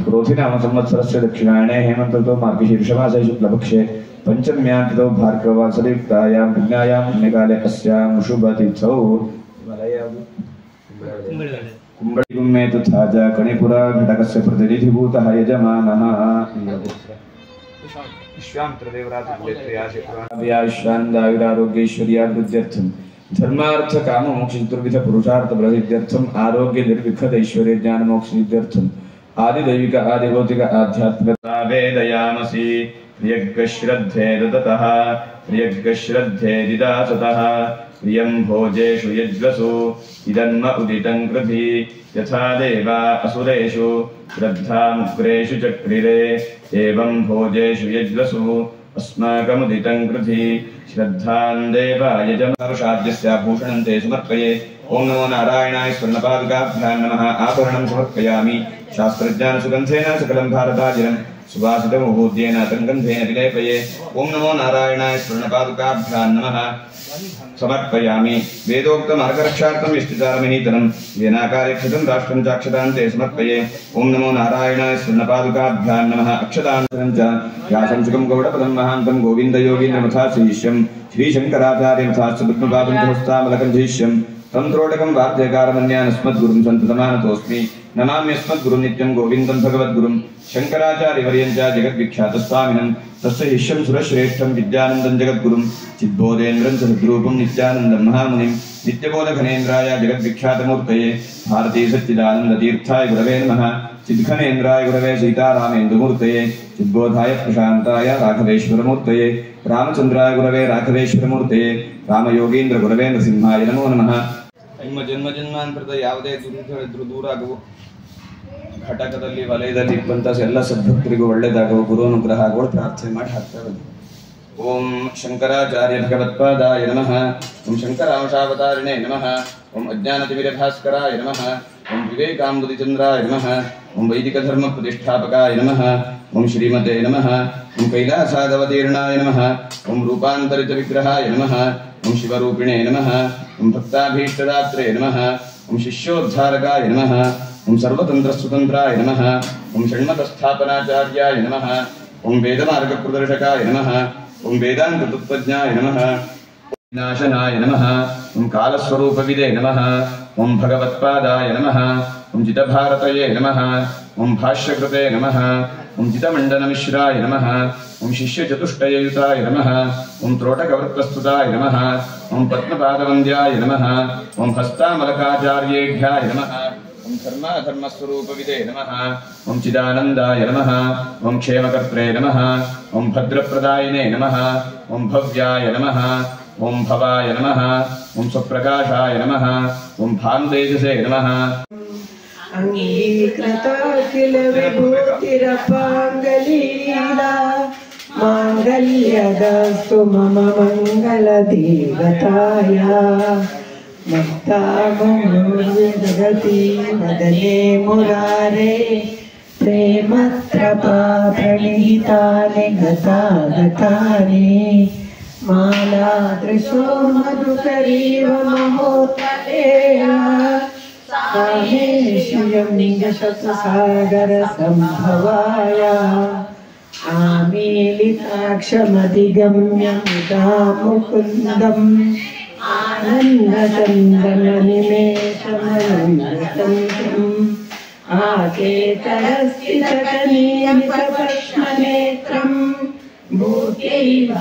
क्रोधिनाम संवत्सरस्य दक्षिणायने हेमन्त ऋतौ मार्गशीर्षमासे शुक्लपक्षे पंचम्यां तिथौ भार्गववासरयुक्तायां विज्ञायां पुण्यकाले अस्यां शुभतिथौ कुम्भळिगुम्मे तथा च कणिपुरा घटकस्य प्रतिनिधिभूतः यजमानः विश्वामित्रदेवराजपुरोहितयाशिपुराणाव्यायुष्यानन्दायुरारोग्यैश्वर्याभिवृद्ध्यर्थं धर्मार्थ काम मोक्ष चतुर्विध पुरुषार्थ प्रसिद्ध्यर्थम आरोग्य निर्विघ्न ऐश्वर्य ज्ञान मोक्ष सिद्ध्यर्थम आदि दैविक आदि भौतिक आध्यात्मिकता वेदयामसि प्रियज्ञ श्रद्धे ददतः प्रियज्ञ श्रद्धे दिदासतः प्रियं भोजेषु यज्वसु इदन्म उदितं कृधि यथा देवा असुरेषु श्रद्धामुग्रेषु चक्रिरे एवं भोजेषु यज्वसु अस्माकमुदितं कृधि श्रद्धां देवाय जमरुषाद्यस्याभूषणं ते समर्पये। ओं नमो नारायणाय स्वर्णपादुकाभ्यां नमः। आभरणं समर्पयामि शास्त्रज्ञानसुगन्धेन सकलं भारताजिनं सुवासितमुहूर्तेन तङ्गन्धेन विलेपये। ओं नमो नारायणाय स्वर्णपादुकाभ्यां नमः समर्पयामि। वेदोक्तमार्गरक्षार्थं यष्टिचारमहीतनं येनाकार्यक्षतं राष्ट्रं चाक्षतान्ते समर्पये। ओं नमो नारायणाय स्वर्णपादुकाभ्यां नमः। अक्षतान्तरं च व्यासं सुखं गौडपदं महान्तं गोविन्दयोगीन्द्रमथाश्रीष्यं श्रीशङ्कराचार्यमथाश्च पद्मपादं सहस्तामलकं तं त्रोटकं वाद्यकारमन्यानस्मद्गुरुं सन्ततमानतोऽस्मि। नमाम्यस्मद्गुरुं नित्यं गोविन्दं भगवद्गुरुं शङ्कराचार्यवर्यं च जगद्विख्यातस्वामिनं तस्य शिष्यं सुरश्रेष्ठं विद्यानन्दं जगद्गुरुं चिद्बोधेन्द्रं च सद्रूपं नित्यानन्दं महामुनिं नित्यबोधघनेन्द्राय जगद्विख्यातमूर्तये भारती सच्चिदानन्दतीर्थाय गुरवे नमः। चिद्घनेन्द्राय गुरवे सीतारामेन्दुमूर्तये चिद्बोधाय प्रशान्ताय राघवेश्वरमूर्तये रामचन्द्राय गुरवे राघवेश्वरमूर्तये रामयोगीन्द्र गुरवे नृसिंहाय नमो नमः। ನಿಮ್ಮ ಜನ್ಮ ಜನ್ಮಾಂತರದ ಯಾವುದೇ ದುರಿತಗಳಿದ್ರೂ ದೂರ ಆಗುವು, ಘಟಕದಲ್ಲಿ ವಲಯದಲ್ಲಿ ಇದ್ದಂಥ ಎಲ್ಲ ಸದ್ಭಕ್ತರಿಗೂ ಒಳ್ಳೆಯದಾಗುವ ಗುರು ಅನುಗ್ರಹ ಆಗುವ ಪ್ರಾರ್ಥನೆ ಮಾಡಿ ಹಾಕ್ತಾರೆ. ಓಂ ಶಂಕರಾಚಾರ್ಯ ಭಗವತ್ಪಾದಾಯ ನಮಃ. ಓಂ ಶಂಕರಾಂಶಾವತಾರಿಣೇ ನಮಃ. ಓಂ ಅಜ್ಞಾನತಿಮಿರಭಾಸ್ಕರಾಯ ನಮಃ. ಓಂ ವಿವೇಕಾಂಬುದಿಚಂದ್ರಾಯ ನಮಃ. ಓಂ ವೈದಿಕ ಧರ್ಮ ಪ್ರತಿಷ್ಠಾಪಕಾಯ ನಮಃ. ಓಂ ಶ್ರೀಮತೆ ನಮಃ. ಓಂ ಕೈಲಾಸಾದವತೀರ್ಣಾಯ ನಮಃ. ಓಂ ರೂಪಾಂತರಿತ ವಿಗ್ರಹಾಯ ನಮಃ. ಓಂ ಶಿವರೂಪಿಣೇ ನಮಃ. ಓಂ ಭಕ್ತಾಭೀಷ್ಟದಾತ್ರೆ ನಮಃ. ಓಂ ಶಿಷ್ಯೋದ್ಧಾರಕಾಯ ನಮಃ. ಓಂ ಸರ್ವತಂತ್ರಸ್ವತಂತ್ರಾಯ ನಮಃ. ಓಂ ಷಣ್ಮತಸ್ಥಾಪನಾಚಾರ್ಯಾಯ ನಮಃ. ಓಂ ವೇದಮಾರ್ಗಪ್ರದರ್ಶಕಾಯ ನಮಃ. ಓಂ ವೇದಾಂತ ತತ್ವಜ್ಞಾಯ ನಮಃ. ವಿನಾಶನಾಯ ನಮಃ. ಓಂ ಕಾಲಸ್ವರೂಪವಿದೆ ನಮಃ. ಓಂ ಭಗವತ್ಪಾದಾಯ ನಮಃ. ಓಂ ಜಿತಭಾರತಯೇ ನಮಃ. ಓಂ ಭಾಷ್ಯಕೃತೆ ನಮಃ. ಓಂ ಜಿತಮಂಡನಮಿಶ್ರಾಯ ನಮಃ. ಓಂ ಶಿಷ್ಯಚತುಷ್ಟಯಯುತಾಯ ನಮಃ. ಓಂ ತ್ರೋಟಕವೃತ್ತಸ್ತುತಾಯ ನಮಃ. ಓಂ ಪದ್ಮಪಾದವಂದ್ಯಾಯ ನಮಃ. ಓಂ ಹಸ್ತಾಮಲಕಾಚಾರ್ಯೇಭ್ಯಾಯ ನಮಃ. ಓಂ ಧರ್ಮಸ್ವರೂಪವಿದೆ ನಮಃ. ಓಂ ಚಿದಾನಂದಾಯ ನಮಃ. ಓಂ ಕ್ಷೇಮಕರ್ತ್ರೇ ನಮಃ. ಓಂ ಭದ್ರಪ್ರದಾಯಿನೇ ನಮಃ. ಓಂ ಭವ್ಯಾಯ ನಮಃ. ಓಂ ಭವಾಯ ನಮಃ. ಓಂ ಸ್ವಪ್ರಕಾಶಾಯ ನಮಃ. ಓಂ ಭಾನುತೇಜಸೇ ನಮಃ. ಅಂಗೀಕೃತಾಖಿಲ ವಿಭೂತಿರಪಾಂಗಲೀಲಾ ಮಾಂಗಲ್ಯದಸ್ತು ಮಮ ಮಂಗಲ ದೇವತಾಯ ಮುಕ್ತಾಮುರ್ವಿದಗತಿ ವದನೆ ಮುರಾರೆ ಪ್ರೇಮತ್ರಪಾ ಪ್ರಣೀತಾನಿ ಗತಾಗತಾನಿ ಮಾಲಾದೃಶೋ ಮಧುಕರೀವ ಮಹೋತ್ತರೇಯ ಸಾಮೇಶ್ವರಂ ನಿಜಶತಸಾಗರ ಸಂಭವಾಯ ಆಮೀಲಿತಾಕ್ಷಮಧಿಗಮ್ಯ ಮುದಾ ಮುಕುಂದಂ ಆನಂದಚಂದನನಿಮೇಷಮನಂದತಂತ್ರಂ ಆಕೇತರಸ್ಥಿತಕನೀಯಮಿತಪಶ್ಮನೇತ್ರಂ ಭೂತ್ಯೈವ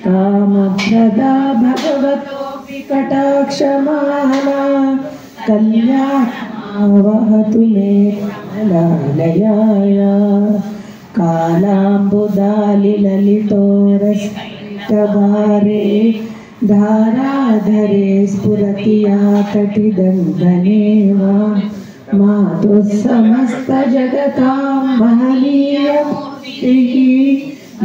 ಕಾಮಪ್ರದಾ ಭಗವತೋಪಿ ಕಟಾಕ್ಷಮಾಲಾ ಕಲ್ಯಾಣವಹತು ಮೇ ಕಮಲಾಲಯಾಯ ಕಾಲಾಂಬುದಾಲಿಲಲಿತೋರಸ್ತಭಾರೆ ಧಾರಾಧರೆ ಸ್ಫುರತಿ ಯಾ ಕಟಿದಂಡನೇವ ಮಾತುಃ ಸಮಸ್ತ ಜಗತಾಂ ಮಹನೀಯಮೂರ್ತಿಃ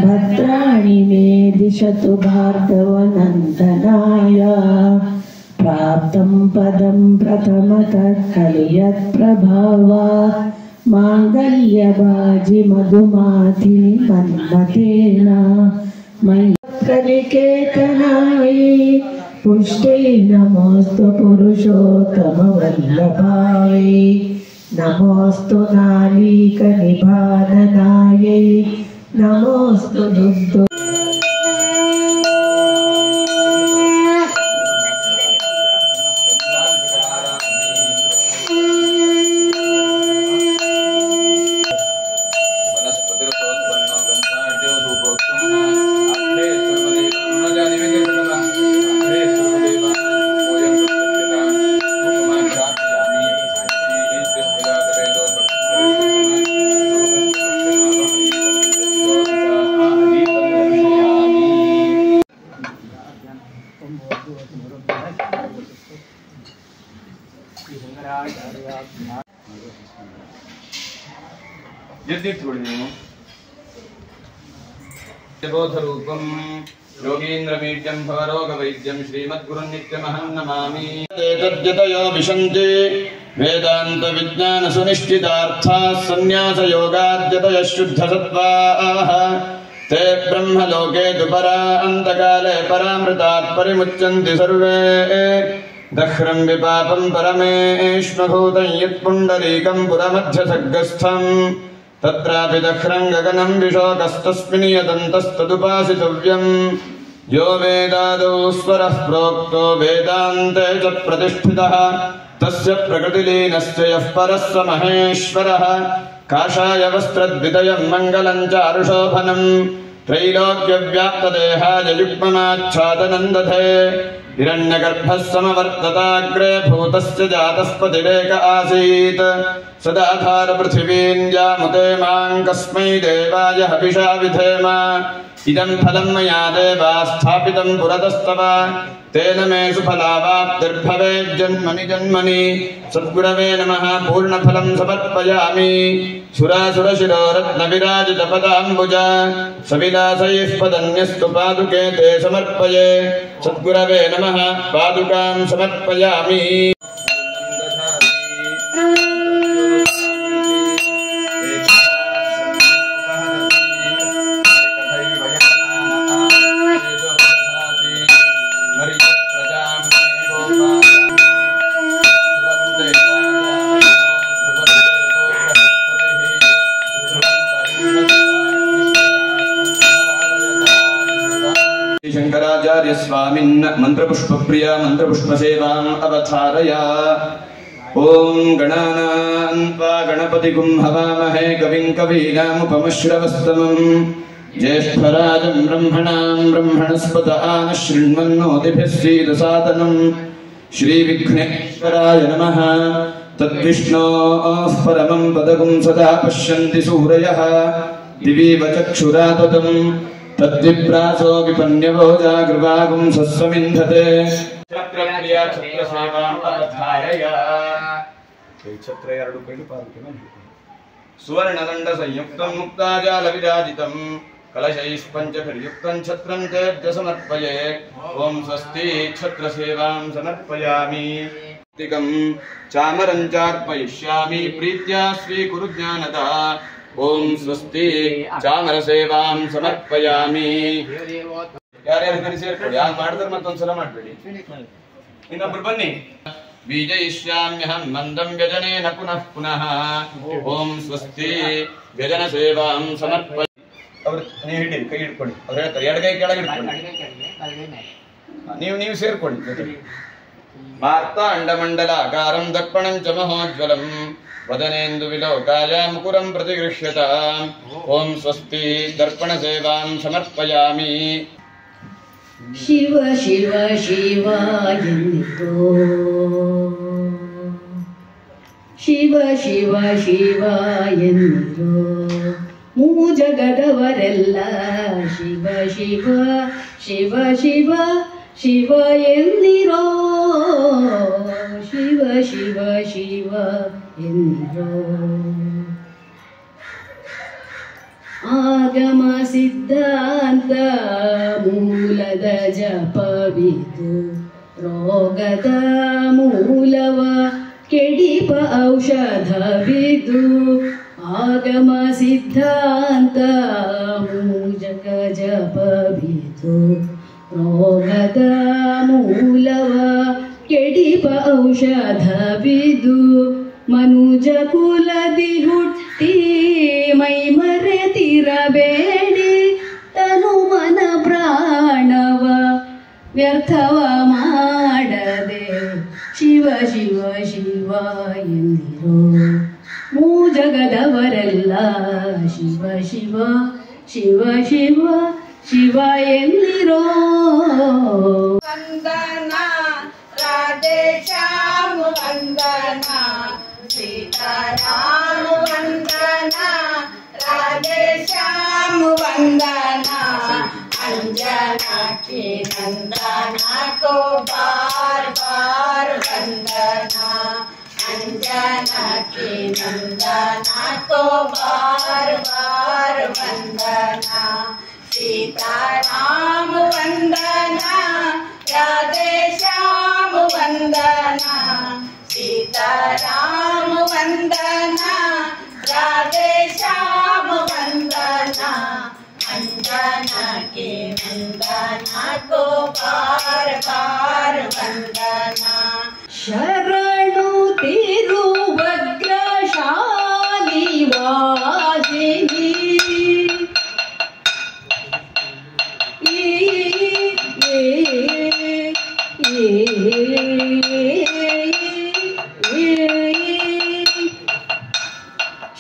ಭದ್ರಾಣಿ ಮೇ ದಿಶತು ಭಾರ್ಗವನಂದನಾಯ ಪ್ರಾಪ್ತಂ ಪದಂ ಪ್ರಥಮತಃ ಕಲಿಯತ್ ಪ್ರಭಾವಾತ್ ಮಾಂಗಲ್ಯಭಾಜಿ ಮಧುಮಾತಿನಿ ಮನ್ಮಥೇನ ಮೈತ್ರನಿಕೇತನಾಯಿ पुष्टे नमोस्तु पुरुषोत्तमवल्लभायै नमोस्तु नालीकनिभाननायै नमोस्तु दुग्धो बोधरूपं योगीन्द्रमीड्यं भवरोगवैद्यं श्रीमद्गुरुं नित्यमहं नमामि। तद्यतयो विशन्ति वेदान्तविज्ञानसुनिश्चितार्थाः सन्न्यासयोगाद्यतयः शुद्धसत्त्वाः ते ब्रह्मलोके दुपरान्तकाले परामृतात् परिमुच्यन्ति सर्वे दह्रं विपापं परमेष्मभूतं यत्पुण्डरीकं पुरमध्यसर्गस्थम् तत्रापि दह्रं गगनं विशोकस्तस्मिन् यदन्तस्तदुपासितव्यम् यो वेदादौ स्वरः प्रोक्तो वेदान्ते च प्रतिष्ठितः तस्य प्रकृतिलीनस्य यः परः स महेश्वरः काषाय वस्त्रद्वितयं मङ्गलं चारुशोभनं त्रैलोक्यव्याप्तदेहाय युग्ममाच्छादनं दधे हिरण्यगर्भः समवर्तताग्रे भूतस्य जातस्पतिरेक आसीत् सदाधार पृथिवीन्द्यामुते मां कस्मै देवाय हविषा विधेम इदं फलं मया देवा स्थापितं पुरतस्तव तेन मे सुफलावाप्तिर्भवेज्जन्मनि जन्मनि सद्गुरवे नमः पूर्णफलं समर्पयामि सुरासुरशिरो रत्नविराजितपदाम्बुज सविलासैः पदन्यस्तु पादुके ते समर्पये सद्गुरवे नमः पादुकां समर्पयामि। शंकराचार्य स्वामिन् मंत्रपुष्पप्रिया मंत्रपुष्पसेवाम् अवधारय। ओम गणानान्त्वा गणपतिगुं हवामहे कविं कवीनामुपमश्रवस्तमम् ज्येष्ठराजं ब्रह्मणां ब्रह्मणस्पत आनः शृण्वन्नोतिभिः सीदसादनम् श्रीविघ्नेश्वराय नमः। तद्विष्णोः परमं पदगुं सदा पश्यन्ति सूरयः दिवीव चक्षुराततम् तद्विप्रासो विपन्यवो जागृवागुं सस्वमिन्धते छत्रप्रिया छत्रसेवाम् अवधारय। छत्र ಎರಡು ಕೈಲಿ ಪಾದಕ್ಕೆ ಮೇಲೆ सुवर्णदण्ड संयुक्तं मुक्ताजालविराजितं कलशैः पञ्चभिर्युक्तं छत्रं तेभ्य समर्पये। ओं स्वस्ति छत्रसेवां समर्पयामि। चामरं चार्पयिष्यामि प्रीत्या स्वीकुरु ज्ञानदा। ओं स्वस्ति चामरसेवां समर्पयामि। ಯಾರ್ಯಾರು ಕರಿ ಸೇರ್ಕೊಳ್ಳಿ, ಯಾರು ಮಾಡಿದ್ರೆ ಮತ್ತೊಂದ್ಸಲ ಮಾಡಬೇಡಿ, ಇನ್ನೊಬ್ರು ಬನ್ನಿ। बीजयिष्याम्यहं मन्दं व्यजनेन पुनः पुनः। ओं स्वस्ति व्यजन सेवां समर्पय। ಅವರು ನೀವು ಹಿಡಿರಿ, ಕೈ ಹಿಡ್ಕೊಳ್ಳಿ, ಅವ್ರು ಹೇಳ್ತಾರೆ ಎಡಗೈ ಕೆಳಗೆ ಹಿಡ್ಕೊಳ್ಳಿ, ನೀವು ಸೇರ್ಕೊಳ್ಳಿ ಜೊತೆಗೆ। मार्ताण्डमण्डलाकारं दर्पणं च महोज्ज्वलं वदनेन्दु विलोकाय मुकुरं प्रतिगृह्यताम्। ओं स्वस्ति दर्पणसेवां समर्पयामि। शिव शिव शिवायनिरो शिव शिव शिवायनिरो मೂ ಜಗದವರೆಲ್ಲ ಶಿವ ಶಿವ ಶಿವ ಶಿವ ಶಿವ ಎನ್ನಿರೋ ಶಿವ ಶಿವ ಶಿವ ಎನ್ನಿರೋ ಆಗಮ ಸಿದ್ಧಾಂತ ಮೂಲದ ಜಪವಿದು ರೋಗದ ಮೂಲವ ಕೆಡಿಪ ಔಷಧವಿದು ಆಗಮ ಸಿದ್ಧಾಂತ ಮೂಜಕ ಜಪವಿದು ರೋಗದ ಮೂಲವ ಕೆಡಿಪ ಔಷಧವಿದು ಮನುಜ ಕುಲದಿ ಹುಟ್ಟಿ ಮೈ ಮರೆತಿರಬೇಡಿ ತನು ಮನ ಪ್ರಾಣವ ವ್ಯರ್ಥವ ಮಾಡದೆ ಶಿವ ಶಿವ ಶಿವ ಎಂದಿರೋ ಮೂ ಜಗದವರೆಲ್ಲ ಶಿವ ಶಿವ ಶಿವ ಶಿವ ಶಿವ ಎಂದಿರೋ ವಂದನ ರಾಧೆ ಶ್ಯಾಮ ವಂದನ ಸೀತಾರಾಮ ವಂದನ ರಾಧೆ ಶ್ಯಾಮ ವಂದನ अंजना की नंदना को बार बार वंदना अंजना की नंदना को बार बार वंदना सीताराम वंदना राधे श्याम वंदना सीताराम वंदना राधे श्याम वंदना अंजना के वंदना को बार बार वंदना ಶರಣು ತಿರುವಗ್ರಶಾಲಿ ವಾಸಿನಿ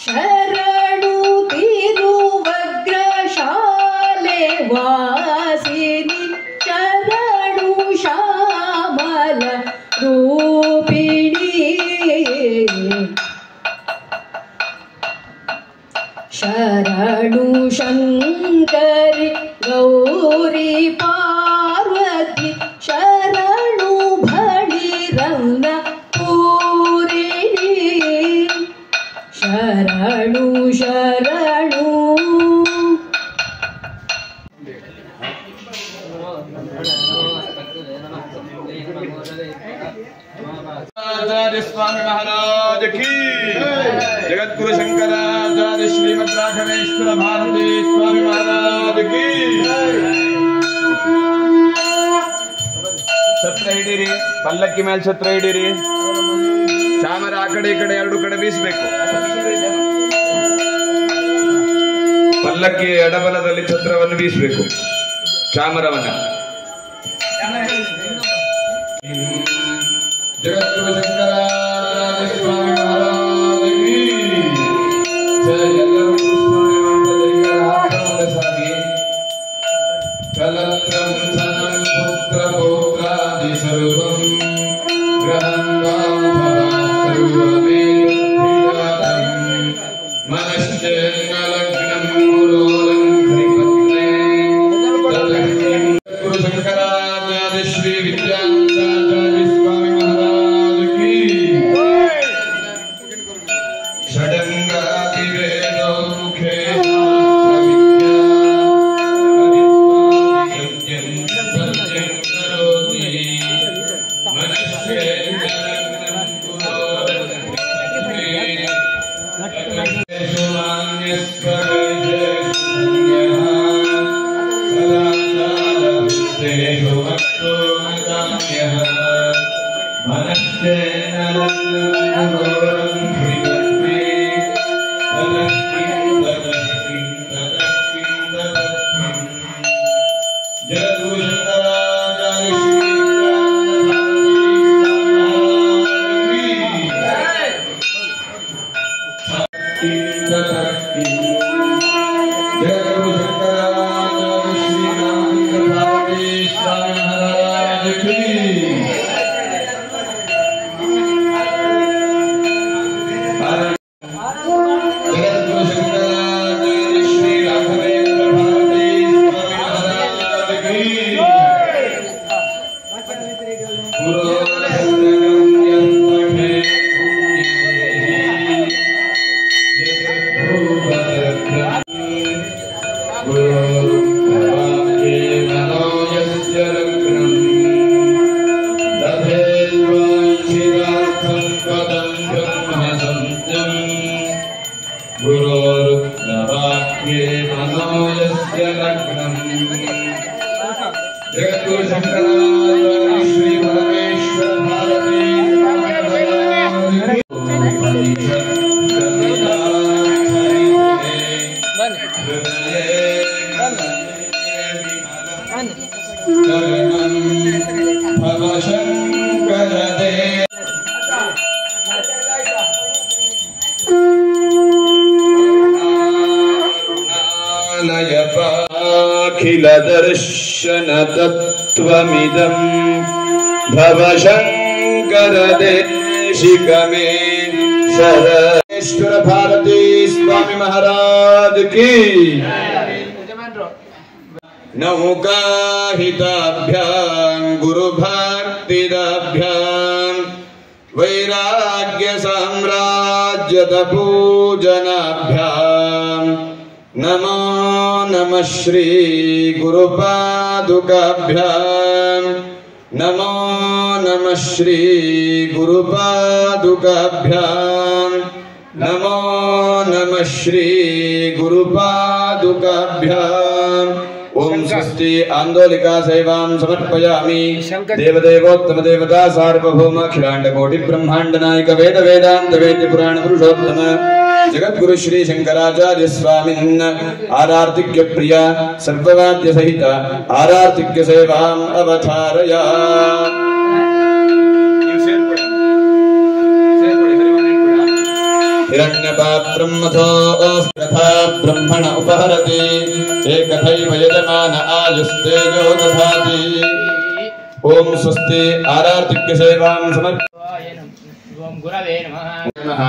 ಶರಣು ತಿರುವಗ್ರಶಾಲೆ ವಾಸಿನಿ ಶರಣು ಶ್ಯಾಮಲ ರೂಪಿಣಿ ಶರಣು ಶಂಕರಿ ಗೌರಿ ಪಾರ್ವತಿ ಶರಣು ಭಣಿರನ್ನ ಪೂರಿಣಿ ಶರಣು ಶರಣು आचार्य स्वामी महाराज की जगतगुरु शंकराचार्य श्रीमद राघवेश्वर भारती स्वामी महाराज की ಛತ್ರ ಹಿಡೀರಿ, ಪಲ್ಲಕ್ಕಿ ಮೇಲೆ ಛತ್ರ ಹಿಡೀರಿ. ಚಾಮರ ಆ ಕಡೆ ಈ ಕಡೆ ಎರಡು ಕಡೆ ಬೀಸಬೇಕು. ಪಲ್ಲಕ್ಕಿ ಎಡಬಲದಲ್ಲಿ ಛತ್ರವನ್ನು ಬೀಸಬೇಕು, ಚಾಮರವನ್ನ. जगतगुरु शंकराचार्य स्वामी महाराज की जय. ಎಲ್ಲರೂ ಸ್ವಾಮಿ ಮಂಡಲಿಕರ ಆತ್ಮದ ಸಾಗಿ ಕಲತ್ರಂ ಧನಂ ಪುತ್ರ ಪೌತ್ರಾದಿ ಸರ್ವಂ ಗ್ರಹಂತಾಂ ಸರ್ವಮೇತಂ ಮನಶ್ಚೇನ ಲಗ್ನಂ ಗುರೋರಂ ಹರಿಪತ್ನೇ ತದಕ್ಕಿಂ ಗುರು ಶಂಕರಾಚಾರ್ಯ ಶ್ರೀ ವಿದ್ಯಾಚಾರ್ಯ ಸ್ವಾಮಿ महाराज की षडंगाति वेदो मुखे जगतगुरु शंकराचार्य अखिलदर्शन तत्त्वमिदं भवशङ्करदेशिक मे शरणेश्वर भारती स्वामी महाराज की नौकाहिताभ्यां गुरुभक्तिदाभ्यां वैराग्य साम्राज्यद पूजनाभ्यां नमो नमः श्री गुरुपादुकाभ्यां नमो नमः श्री गुरुपादुकाभ्यां नमो नमः श्री गुरुपादुकाभ्यां ओम स्वस्ति आंदोलिका सेवां समर्पयामि देवदेवोत्तम देवता सार्वभौम अखिलांड कोटि ब्रह्मांड नायक वेद वेदांत वेद्य पुराण पुरुषोत्तम जगद्गुरु श्री शंकराचार्य स्वामिन् आरार्तिक्य प्रिया सर्ववाद्य सहित आरार्तिक्य सेवां अवतारया हिरण्यपात्रं मथो तथा ब्रह्मण उपहरति एकथैव यजमान आयुस्तेजो दधाति ओम स्वस्ति आरार्तिक्य सेवां गुरवे नमः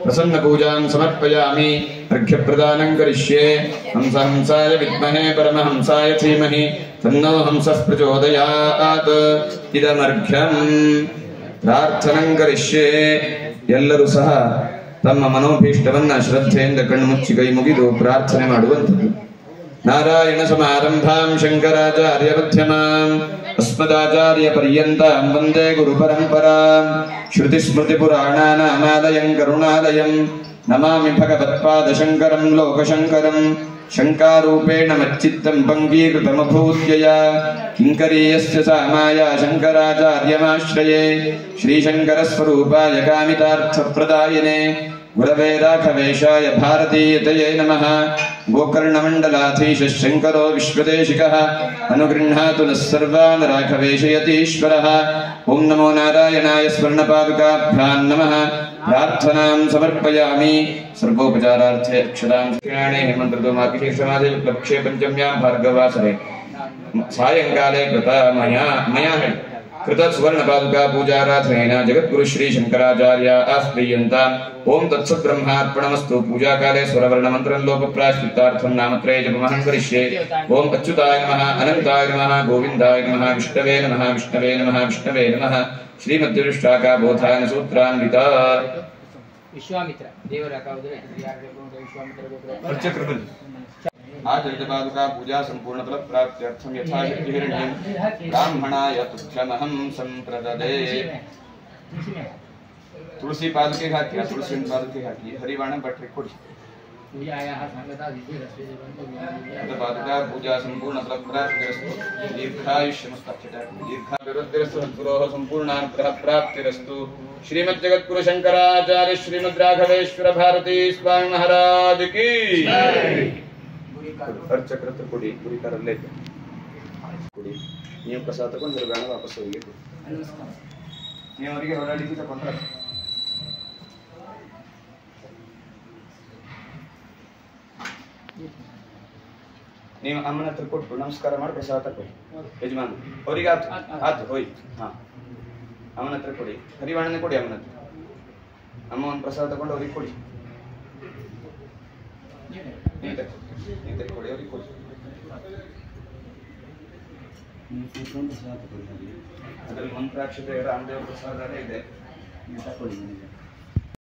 प्रसन्न पूजां समर्पयामि अर्घ्य प्रदानं करिष्ये हंसाय विद्महे परमहंसाय धीमहि तन्नो हंसः प्रचोदयात् इदमर्घ्यं प्रार्थनं करिष्ये ಎಲ್ಲರೂ ಸಹ ತಮ್ಮ ಮನೋಭೀಷ್ಟವನ್ನ ಶ್ರದ್ಧೆಯಿಂದ ಕಣ್ಣುಮುಚ್ಚಿ ಕೈ ಮುಗಿದು ಪ್ರಾರ್ಥನೆ ಮಾಡುವಂಥದ್ದು ನಾರಾಯಣ ಸಮಾರಂಭಾಂ ಶಂಕರಾಚಾರ್ಯ ಮಧ್ಯಮಾಂ ಅಸ್ಮದಾಚಾರ್ಯ ಪರ್ಯಂತಾಂ ವಂದೇ ಗುರು ಪರಂಪರಾಂ ಶ್ರುತಿ ಸ್ಮೃತಿ ಪುರಾಣಾನಾಮಾಲಯಂ ಕರುಣಾಲಯಂ ನಮಾಮಿ ಭಗವತ್ಪಾದ ಶಂಕರಂ ಲೋಕಶಂಕರಂ ಶಂಕಾರೂಪೇಣ ಮಚ್ಚಿತ್ತಂ ಪಂಗೀಕೃತಮಭೂತ್ಯಯ ಕಿಂಕರೀಯಸ್ಯ ಸಾಮಾಯ ಶಂಕರಾಚಾರ್ಯಮಾಶ್ರಯೇ ಶ್ರೀಶಂಕರಸ್ವರೂಪಾಯ ಕಾಮಿತಾರ್ಥಪ್ರದಾಯಿನೇ गुरवे राघवेशाय भारतीयतये नमः गोकर्णमण्डलाधीश शंकरो विश्वदेशिकः अनुगृह्णातु नः सर्वान् राघवेशयतीश्वरः ओं नमो नारायणाय स्वर्णपादुकाभ्यां नमः प्रार्थनां समर्पयामि सर्वोपचारार्थे अक्षरां स्मरामि हेमन्तर्तो मार्गशीर्षमासे लक्ष्ये पञ्चम्यां भार्गवासरे सायंकाले कृता मया कृत सुवर्ण पादुका पूजाराधनेन जगद्गुरु श्री शंकराचार्य आस्प्रियन्ता ओम तत्सत् ब्रह्मार्पणमस्तु पूजा काले स्वरवर्ण मंत्रं लोक प्रायश्चित्तार्थं नामत्रय जपमहं करिष्ये ओम अच्युताय नमः अनंताय नमः गोविन्दाय नमः विष्णवे नमः विष्णवे नमः विष्णवे नमः श्रीमद्विष्टाका बोधायन सूत्रान्विता विश्वामित्र देवर काउदरे विश्वामित्र अर्चक्रमल आज पादुका पूजा संपूर्ण फल प्राप्त्यर्थम यथाशक्ति हिरण्यं ब्राह्मणाय तुभ्यमहं संप्रददे तुलसी पादुके हाकिया तुलसी पादुके हाकी हरिवाणं पट्टे कोडी पूजायाः संगता विधि रस्ते पादुका पूजा संपूर्ण फल प्राप्तिरस्तु दीर्घायुष्यमस्तक्षता दीर्घायुरुद्रस्तु सद्गुरोः संपूर्णानुग्रह प्राप्तिरस्तु श्रीमद् जगद्गुरु शंकराचार्य श्रीमद् राघवेश्वर भारती स्वामी महाराज की अर्चक्रत्र कोडी पूरी करले कोडी ನೀವು ಪ್ರಸಾದ ತಗೊಂಡು ಬೇಡ ವಾಪಸ್ ಹೋಗಿ ನೀವು ಅವರಿಗೆ ಹೊರಡಿಸಿ ತಗೊಂಡ್ರೆ ನೀವು ಅಮ್ಮನ ಹತ್ರ ಕೊಟ್ಟು ನಮಸ್ಕಾರ ಮಾಡಿ ಪ್ರಸಾದ ತಗೊಳ್ಳಿ ಯಜಮಾನ್ ಅವರಿಗೆ ಆತು ಹೋಯ್ ಹಾ ಅಮ್ಮನ ಹತ್ರ ಕೊಡಿ ಹರಿವಾಣನೆ ಕೊಡಿ ಅಮ್ಮನ ಹತ್ರ ಅಮ್ಮ ಒಂದು ಪ್ರಸಾದ ತಗೊಂಡು ಅವ್ರಿಗೆ ಕೊಡಿ ಕೊಡಿ ಅವ್ರಿಗೆ ಕೊಡಿ ಅದರಲ್ಲಿ ಮಂತ್ರಾಕ್ಷತೆ ರಾಮದೇವ ಪ್ರಸಾದ ಇದೆ ತಗೊಳ್ಳಿ